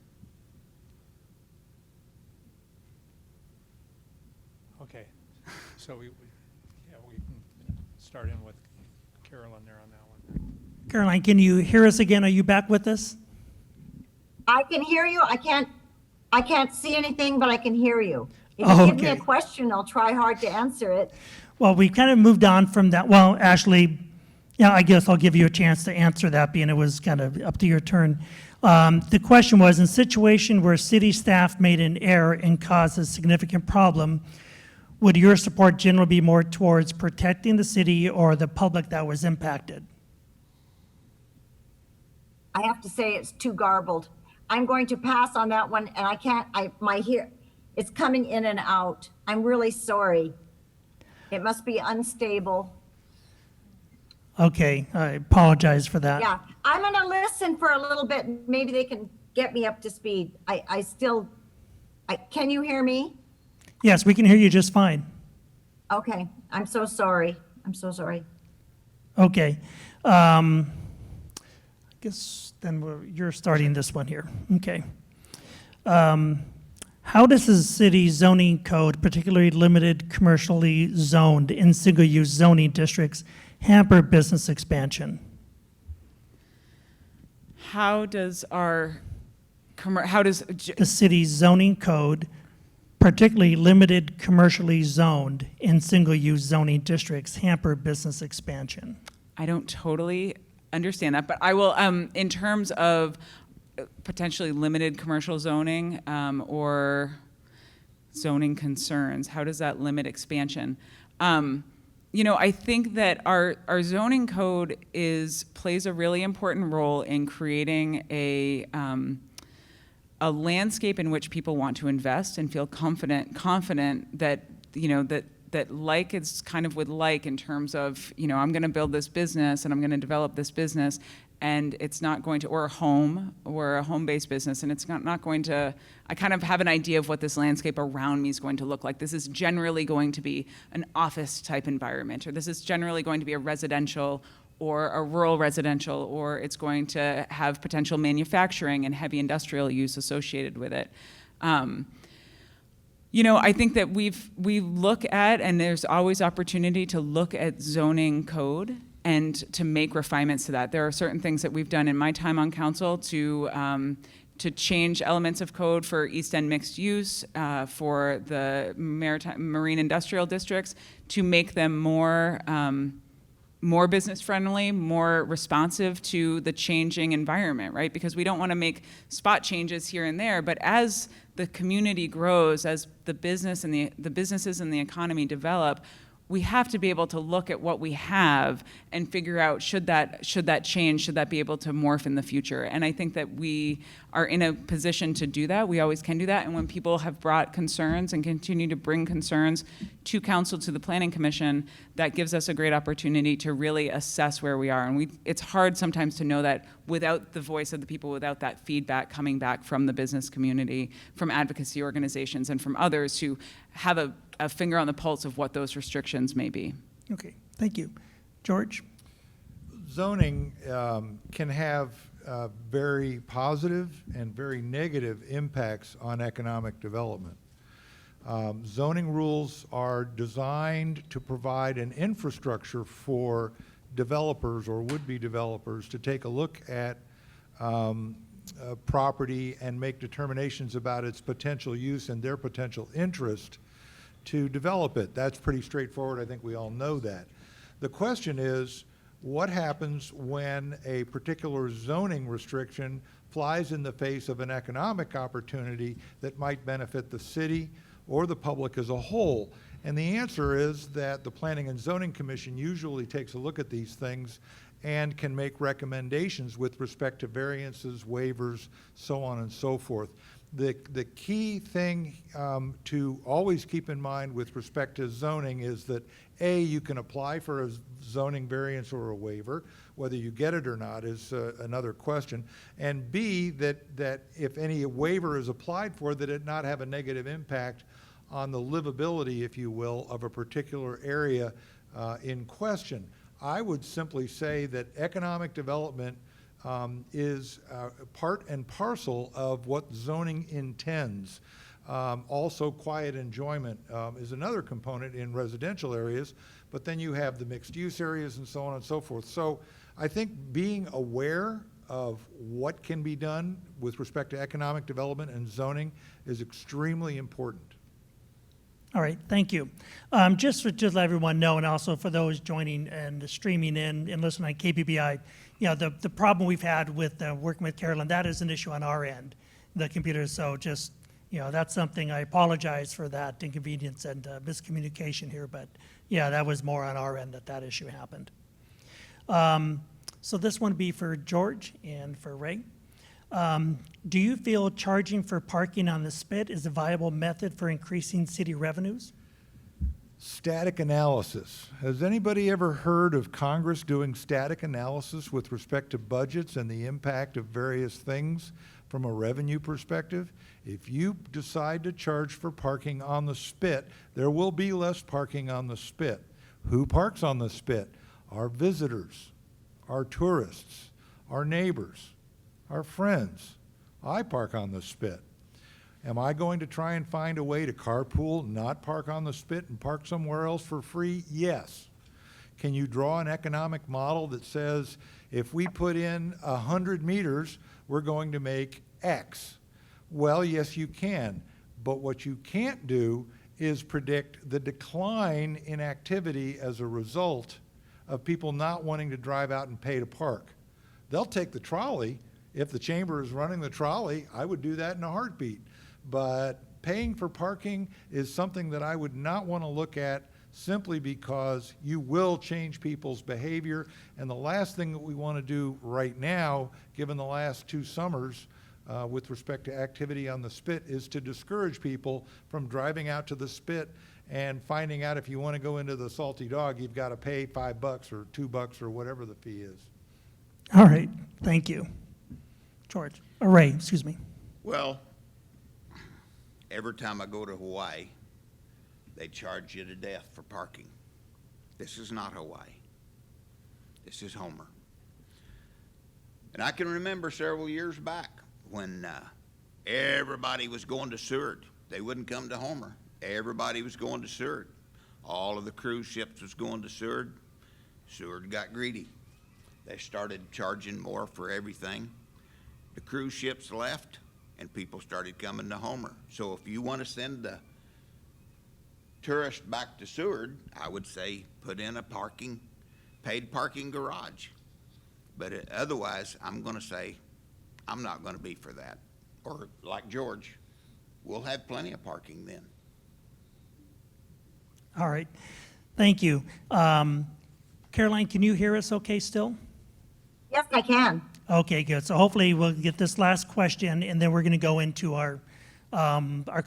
Okay, so we can start in with Carolyn there on that one. Caroline, can you hear us again? Are you back with us? I can hear you. I can't see anything, but I can hear you. If Oh, you give me a okay. question, I'll try hard to answer it. Well, we kind of moved on from that. Well, Ashley, yeah, I guess I'll give you a chance to answer that, being it was kind of up to your turn. The question was, in a situation where city staff made an error and caused a significant problem, would your support generally be more towards protecting the city or the public that was impacted? I have to say it's too garbled. I'm going to pass on that one, and it's coming in and out. I'm really sorry. It must be unstable. Okay, I apologize for that. Yeah, I'm gonna listen for a little bit. Maybe they can get me up to speed. Can you hear me? Yes, we can hear you just fine. Okay, I'm so sorry. I'm so sorry. Okay. I guess then you're starting this one here. Okay. How does the city zoning code, particularly limited commercially zoned in single-use zoning districts, hamper business expansion? How does The city's zoning code, particularly limited commercially zoned in single-use zoning districts, hamper business expansion? I don't totally understand that, but I will, in terms of potentially limited commercial zoning or zoning concerns, how does that limit expansion? I think that our zoning code plays a really important role in creating a landscape in which people want to invest and feel confident that that like is kind of with like in terms of, I'm going to build this business and I'm going to develop this business, and it's not going to, or a home-based business, and it's not going to, I kind of have an idea of what this landscape around me is going to look like. This is generally going to be an office-type environment, or this is generally going to be a residential or a rural residential, or it's going to have potential manufacturing and heavy industrial use associated with it. I think that we look at, and there's always opportunity to look at zoning code and to make refinements to that. There are certain things that we've done in my time on council to change elements of code for East End mixed use, for the marine industrial districts, to make them more business friendly, more responsive to the changing environment, right? Because we don't want to make spot changes here and there, but as the community grows, as the businesses and the economy develop, we have to be able to look at what we have and figure out should that change, should that be able to morph in the future. And I think that we are in a position to do that. We always can do that. And when people have brought concerns and continue to bring concerns to council, to the planning commission, that gives us a great opportunity to really assess where we are. And it's hard sometimes to know that without the voice of the people, without that feedback coming back from the business community, from advocacy organizations, and from others who have a finger on the pulse of what those restrictions may be. Okay, thank you. George? Zoning can have very positive and very negative impacts on economic development. Zoning rules are designed to provide an infrastructure for developers or would-be developers to take a look at property and make determinations about its potential use and their potential interest to develop it. That's pretty straightforward. I think we all know that. The question is, what happens when a particular zoning restriction flies in the face of an economic opportunity that might benefit the city or the public as a whole? And the answer is that the Planning and Zoning Commission usually takes a look at these things and can make recommendations with respect to variances, waivers, so on and so forth. The key thing to always keep in mind with respect to zoning is that A, you can apply for a zoning variance or a waiver. Whether you get it or not is another question. And B, that if any waiver is applied for, that it not have a negative impact on the livability, if you will, of a particular area in question. I would simply say that economic development is part and parcel of what zoning intends. Also, quiet enjoyment is another component in residential areas, but then you have the mixed use areas and so on and so forth. So I think being aware of what can be done with respect to economic development and zoning is extremely important. All right, thank you. Just to let everyone know, and also for those joining and streaming in and listening on KBBI, the problem we've had with working with Carolyn, that is an issue on our end, the computers. So just, that's something, I apologize for that inconvenience and miscommunication here, but yeah, that was more on our end that issue happened. So this one would be for George and for Ray. Do you feel charging for parking on the spit is a viable method for increasing city revenues? Static analysis. Has anybody ever heard of Congress doing static analysis with respect to budgets and the impact of various things from a revenue perspective? If you decide to charge for parking on the spit, there will be less parking on the spit. Who parks on the spit? Our visitors, our tourists, our neighbors, our friends. I park on the spit. Am I going to try and find a way to carpool, not park on the spit and park somewhere else for free? Yes. Can you draw an economic model that says if we put in 100 meters, we're going to make X? Well, yes, you can. But what you can't do is predict the decline in activity as a result of people not wanting to drive out and pay to park. They'll take the trolley. If the chamber is running the trolley, I would do that in a heartbeat. But paying for parking is something that I would not want to look at simply because you will change people's behavior. And the last thing that we want to do right now, given the last 2 summers with respect to activity on the spit, is to discourage people from driving out to the spit and finding out if you want to go into the Salty Dog, you've got to pay $5 or $2 or whatever the fee is. All right, thank you. George, or Ray, excuse me. Well, every time I go to Hawaii, they charge you to death for parking. This is not Hawaii. This is Homer. And I can remember several years back when everybody was going to Seward. They wouldn't come to Homer. Everybody was going to Seward. All of the cruise ships was going to Seward. Seward got greedy. They started charging more for everything. The cruise ships left, and people started coming to Homer. So if you want to send the tourist back to Seward, I would say put in a paid parking garage. But otherwise, I'm going to say I'm not going to be for that. Or like George, we'll have plenty of parking then. All right, thank you. Caroline, can you hear us okay still? Yes, I can. Okay, good. So hopefully we'll get this last question, and then we're going to go into our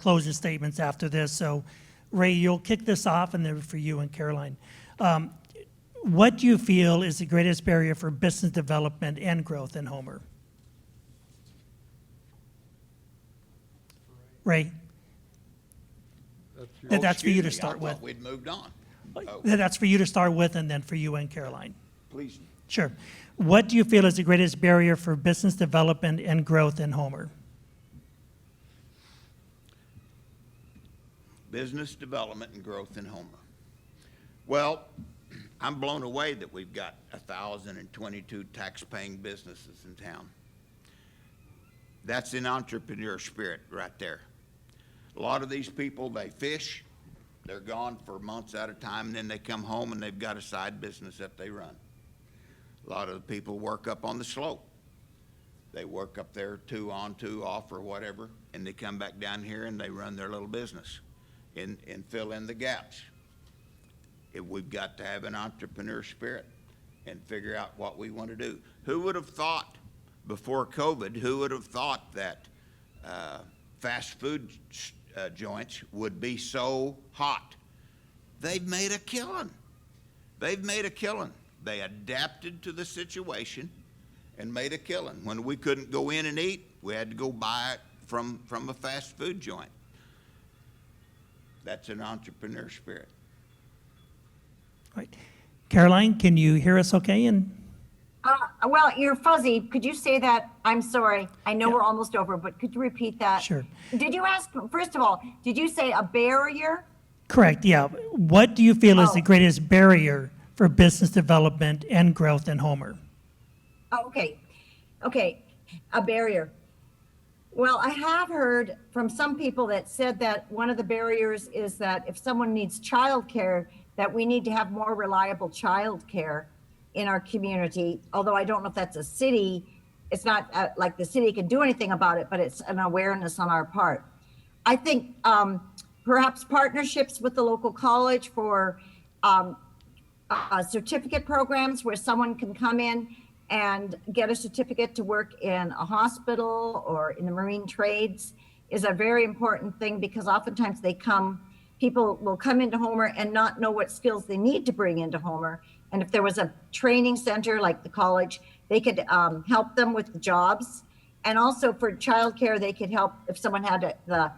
closing statements after this. So, Ray, you'll kick this off, and then for you and Caroline. What do you feel is the greatest barrier for business development and growth in Homer? Ray? That's for you to start with. I thought we'd moved on. That's for you to start with, and then for you and Caroline. Please. Sure. What do you feel is the greatest barrier for business development and growth in Homer? business development and growth in Homer. Well, I'm blown away that we've got 1,022 tax-paying businesses in town. That's an entrepreneur spirit right there. A lot of these people, they fish, they're gone for months at a time, and then they come home and they've got a side business that they run. A lot of the people work up on the slope. They work up there 2 on, 2 off, or whatever, and they come back down here and they run their little business and fill in the gaps. We've got to have an entrepreneur spirit and figure out what we want to do. Who would have thought before COVID, who would have thought that fast food joints would be so hot? They've made a killing. They've made a killing. They adapted to the situation and made a killing. When we couldn't go in and eat, we had to go buy it from a fast food joint. That's an entrepreneur spirit. Right. Caroline, can you hear us okay? And Well, you're fuzzy. Could you say that? I'm sorry. I know Yeah. we're almost over, but could you repeat that? Sure. Did you ask, first of all, did you say a barrier? correct, yeah. What do you feel is the Oh. greatest barrier for business development and growth in Homer? Oh, okay, a barrier. Well, I have heard from some people that said that one of the barriers is that if someone needs childcare, that we need to have more reliable childcare in our community. Although I don't know if that's a city, it's not like the city can do anything about it, but it's an awareness on our part. I think perhaps partnerships with the local college for certificate programs where someone can come in and get a certificate to work in a hospital or in the marine trades is a very important thing, because oftentimes people will come into Homer and not know what skills they need to bring into Homer. And if there was a training center like the college, they could help them with the jobs. And also for childcare, they could help if someone had the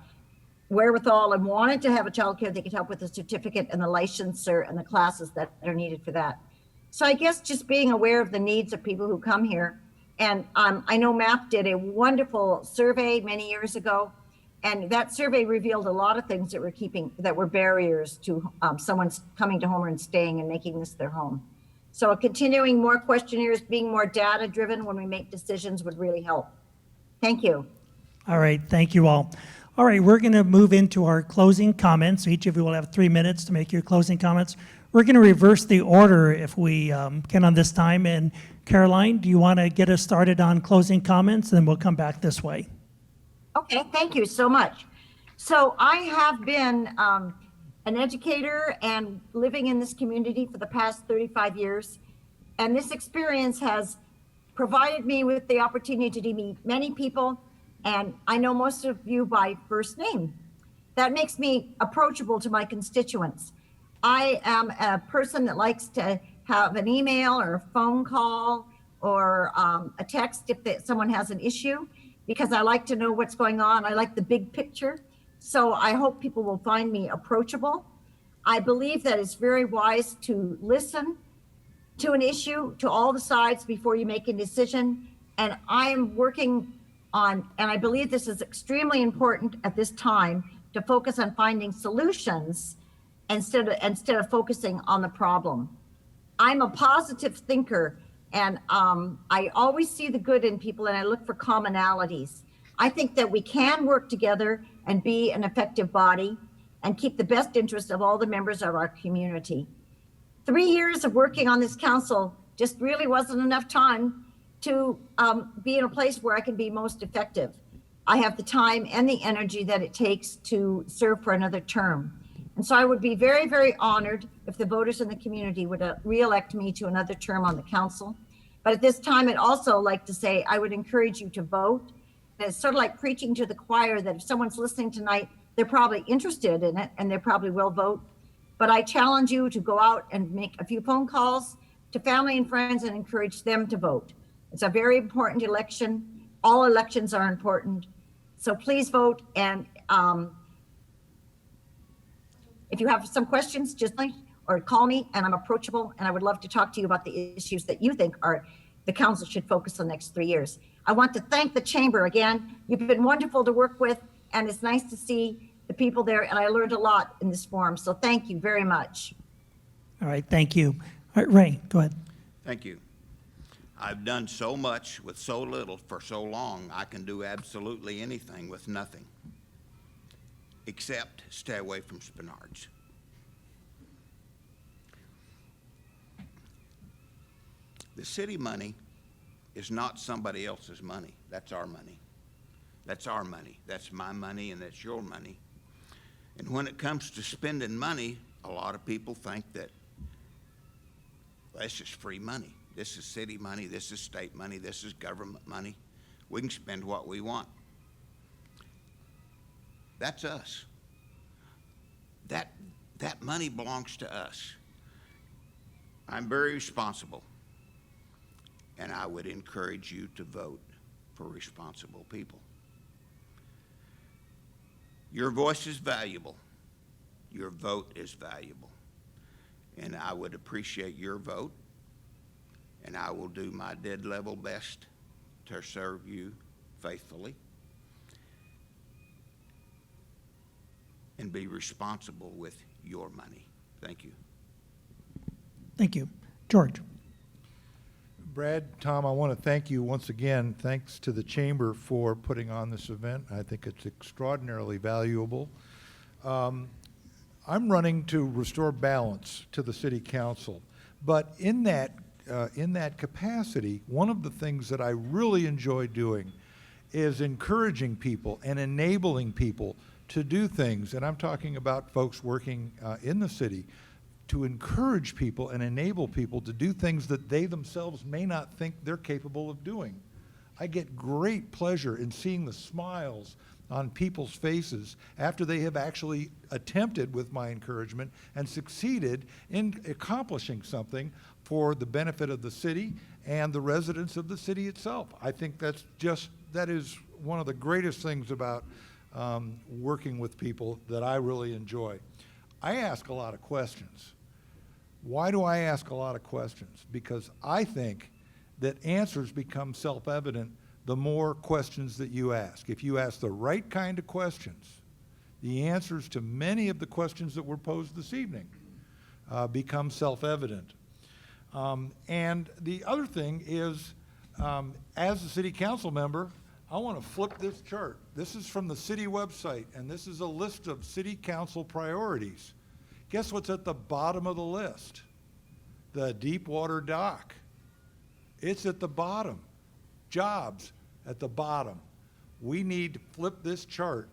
wherewithal and wanted to have a childcare, they could help with the certificate and the licensure and the classes that are needed for that. So I guess just being aware of the needs of people who come here. And I know MAP did a wonderful survey many years ago, and that survey revealed a lot of things that were barriers to someone's coming to Homer and staying and making this their home. So continuing more questionnaires, being more data driven when we make decisions would really help. Thank you. All right, thank you all. All right, we're going to move into our closing comments. Each of you will have 3 minutes to make your closing comments. We're going to reverse the order if we can on this time. And Caroline, do you want to get us started on closing comments? Then we'll come back this way. Okay, thank you so much. So I have been an educator and living in this community for the past 35 years. And this experience has provided me with the opportunity to meet many people. And I know most of you by first name. That makes me approachable to my constituents. I am a person that likes to have an email or a phone call or a text if someone has an issue, because I like to know what's going on. I like the big picture. So I hope people will find me approachable. I believe that it's very wise to listen to an issue, to all the sides before you make a decision. And I am working on, and I believe this is extremely important at this time, to focus on finding solutions instead of focusing on the problem. I'm a positive thinker, and I always see the good in people, and I look for commonalities. I think that we can work together and be an effective body and keep the best interest of all the members of our community. 3 years of working on this council just really wasn't enough time to be in a place where I can be most effective. I have the time and the energy that it takes to serve for another term. And so I would be very, very honored if the voters in the community would re-elect me to another term on the council. But at this time, I'd also like to say I would encourage you to vote. And it's sort of like preaching to the choir that if someone's listening tonight, they're probably interested in it and they probably will vote. But I challenge you to go out and make a few phone calls to family and friends and encourage them to vote. It's a very important election. All elections are important. So please vote. And if you have some questions, just or call me, and I'm approachable, and I would love to talk to you about the issues that you think the council should focus on the next 3 years. I want to thank the chamber again. You've been wonderful to work with, and it's nice to see the people there, and I learned a lot in this forum. So thank you very much. All right, thank you. All right, Ray, go ahead. Thank you. I've done so much with so little for so long, I can do absolutely anything with nothing, except stay away from Spenard's. The city money is not somebody else's money. That's our money. That's our money. That's my money, and that's your money. And when it comes to spending money, a lot of people think that that's just free money. This is city money, this is state money, this is government money. We can spend what we want. That's us. That money belongs to us. I'm very responsible, and I would encourage you to vote for responsible people. Your voice is valuable. Your vote is valuable. And I would appreciate your vote, and I will do my dead level best to serve you faithfully and be responsible with your money. Thank you. Thank you. George? Brad, Tom, I want to thank you once again. Thanks to the Chamber for putting on this event. I think it's extraordinarily valuable. I'm running to restore balance to the City Council, but in that capacity, one of the things that I really enjoy doing is encouraging people and enabling people to do things, and I'm talking about folks working in the city, to encourage people and enable people to do things that they themselves may not think they're capable of doing. I get great pleasure in seeing the smiles on people's faces after they have actually attempted with my encouragement and succeeded in accomplishing something for the benefit of the city and the residents of the city itself. I think that is one of the greatest things about working with people that I really enjoy. I ask a lot of questions. Why do I ask a lot of questions? Because I think that answers become self-evident the more questions that you ask. If you ask the right kind of questions, the answers to many of the questions that were posed this evening become self-evident. And the other thing is, as a city council member, I want to flip this chart. This is from the city website, and this is a list of city council priorities. Guess what's at the bottom of the list? The Deepwater dock. It's at the bottom. Jobs at the bottom. We need to flip this chart,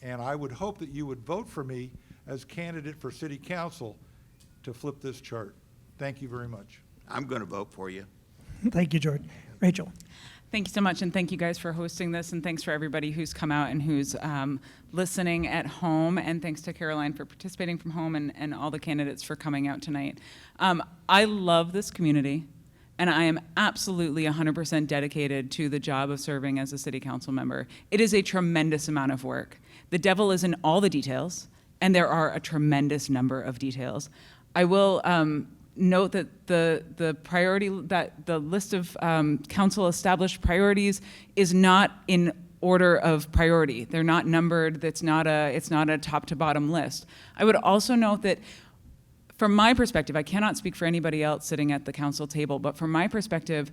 and I would hope that you would vote for me as candidate for city council to flip this chart. Thank you very much. I'm going to vote for you. Thank you, George. Rachel? Thank you so much, and thank you guys for hosting this, and thanks for everybody who's come out and who's listening at home, and thanks to Caroline for participating from home, and all the candidates for coming out tonight. I love this community, and I am absolutely 100% dedicated to the job of serving as a city council member. It is a tremendous amount of work. The devil is in all the details, and there are a tremendous number of details. I will note that the priority, that the list of council established priorities is not in order of priority. They're not numbered. It's not a top to bottom list. I would also note that from my perspective, I cannot speak for anybody else sitting at the council table, but from my perspective,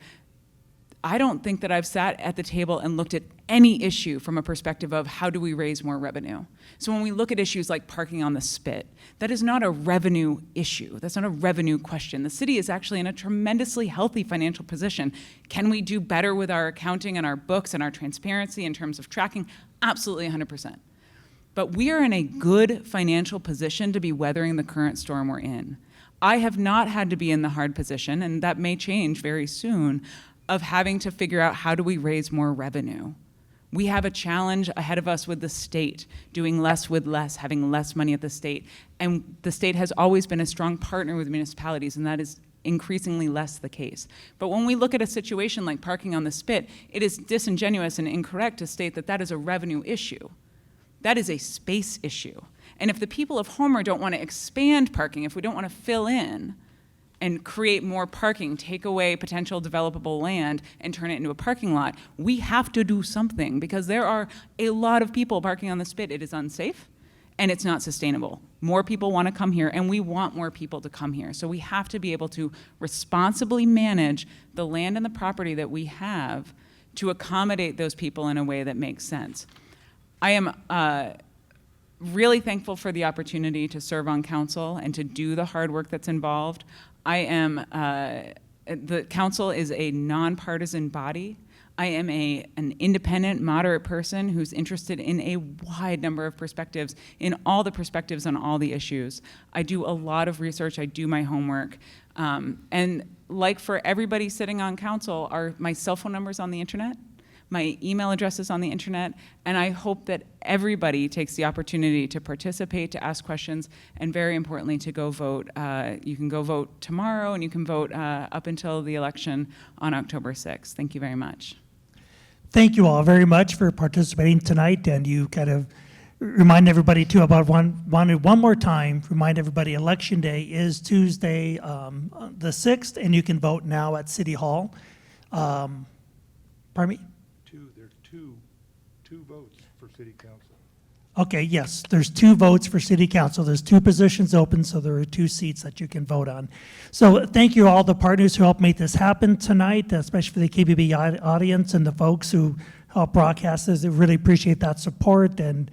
I don't think that I've sat at the table and looked at any issue from a perspective of how do we raise more revenue. So when we look at issues like parking on the spit, that is not a revenue issue. That's not a revenue question. The city is actually in a tremendously healthy financial position. Can we do better with our accounting and our books and our transparency in terms of tracking? Absolutely 100%. But we are in a good financial position to be weathering the current storm we're in. I have not had to be in the hard position, and that may change very soon, of having to figure out how do we raise more revenue. We have a challenge ahead of us with the state, doing less with less, having less money at the state. And the state has always been a strong partner with municipalities, and that is increasingly less the case. But when we look at a situation like parking on the spit, it is disingenuous and incorrect to state that that is a revenue issue. That is a space issue. And if the people of Homer don't want to expand parking, if we don't want to fill in and create more parking, take away potential developable land and turn it into a parking lot, we have to do something, because there are a lot of people parking on the spit. It is unsafe, and it's not sustainable. More people want to come here, and we want more people to come here. So we have to be able to responsibly manage the land and the property that we have to accommodate those people in a way that makes sense. I am really thankful for the opportunity to serve on council and to do the hard work that's involved. The council is a nonpartisan body. I am an independent, moderate person who's interested in a wide number of perspectives, in all the perspectives on all the issues. I do a lot of research, I do my homework. And like for everybody sitting on council, my cell phone number's on the internet, my email address is on the internet, and I hope that everybody takes the opportunity to participate, to ask questions, and very importantly, to go vote. You can go vote tomorrow, and you can vote up until the election on October 6th. Thank you very much. Thank you all very much for participating tonight, and you kind of remind everybody too about one more time, remind everybody Election Day is Tuesday, the 6th, and you can vote now at City Hall. Pardon me? There's two votes for city council. Okay, yes, there's 2 votes for city council. There's 2 positions open, so there are 2 seats that you can vote on. So thank you all the partners who helped make this happen tonight, especially for the KBB audience and the folks who helped broadcast this. I really appreciate that support. And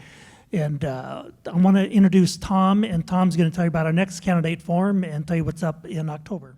I want to introduce Tom, and Tom's going to tell you about our next candidate forum and tell you what's up in October.